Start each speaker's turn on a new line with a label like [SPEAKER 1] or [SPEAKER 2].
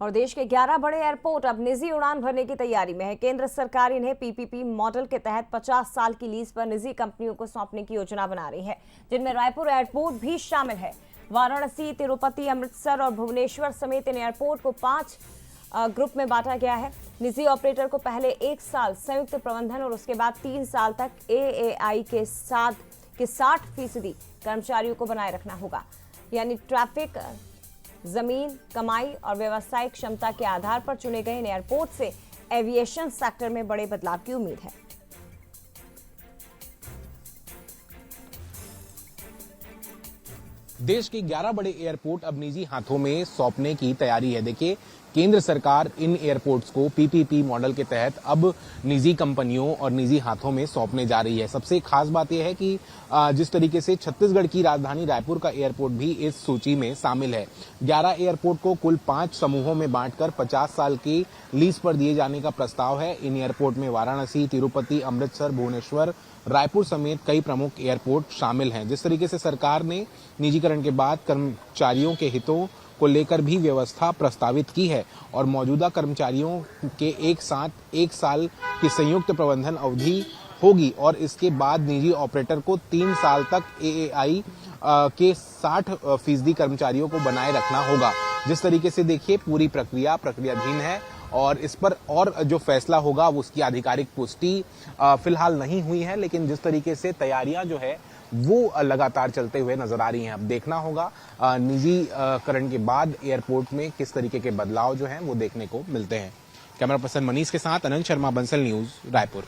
[SPEAKER 1] और देश के 11 बड़े एयरपोर्ट अब निजी उड़ान भरने की तैयारी में है। केंद्र सरकार इन्हें पीपीपी मॉडल के तहत 50 साल की लीज पर निजी कंपनियों को सौंपने की योजना बना रही है, जिनमें रायपुर एयरपोर्ट भी शामिल है। वाराणसी, तिरुपति, अमृतसर और भुवनेश्वर समेत इन एयरपोर्ट को 5 ग्रुप में बांटा गया है। निजी ऑपरेटर को पहले 1 साल संयुक्त प्रबंधन और उसके बाद 3 साल तक एएआई के 60% कर्मचारियों को बनाए रखना होगा। यानी ट्रैफिक, जमीन, कमाई और व्यवसायिक क्षमता के आधार पर चुने गए इन एयरपोर्ट से एविएशन सेक्टर में बड़े बदलाव की उम्मीद है।
[SPEAKER 2] देश के 11 बड़े एयरपोर्ट अब निजी हाथों में सौंपने की तैयारी है। देखिए, केंद्र सरकार इन एयरपोर्ट्स को पीपीपी मॉडल के तहत अब निजी कंपनियों और निजी हाथों में सौंपने जा रही है। सबसे खास बात यह है कि जिस तरीके से छत्तीसगढ़ की राजधानी रायपुर का एयरपोर्ट भी इस सूची में शामिल है। 11 एयरपोर्ट को कुल 5 समूहों में बांटकर 50 साल की लीज पर दिए जाने का प्रस्ताव है। इन एयरपोर्ट में वाराणसी, तिरुपति, अमृतसर, भुवनेश्वर, रायपुर समेत कई प्रमुख एयरपोर्ट शामिल हैं। जिस तरीके से सरकार ने निजीकरण के बाद कर्मचारियों के हितों को लेकर भी व्यवस्था प्रस्तावित की है और मौजूदा कर्मचारियों के एक साथ 1 साल की संयुक्त प्रबंधन अवधि होगी और इसके बाद निजी ऑपरेटर को 3 साल तक एएआई के 60% कर्मचारियों को बनाए रखना होगा। जिस तरीके से देखिए, पूरी प्रक्रियाधीन है और इस पर और जो फैसला होगा उसकी आधिकारिक पुष्टि फिलहाल नहीं हुई है, लेकिन जिस तरीके से तैयारियां जो है वो लगातार चलते हुए नजर आ रही हैं। अब देखना होगा निजीकरण के बाद एयरपोर्ट में किस तरीके के बदलाव जो हैं वो देखने को मिलते हैं। कैमरा पर्सन मनीष के साथ अनंत शर्मा, बंसल न्यूज, रायपुर।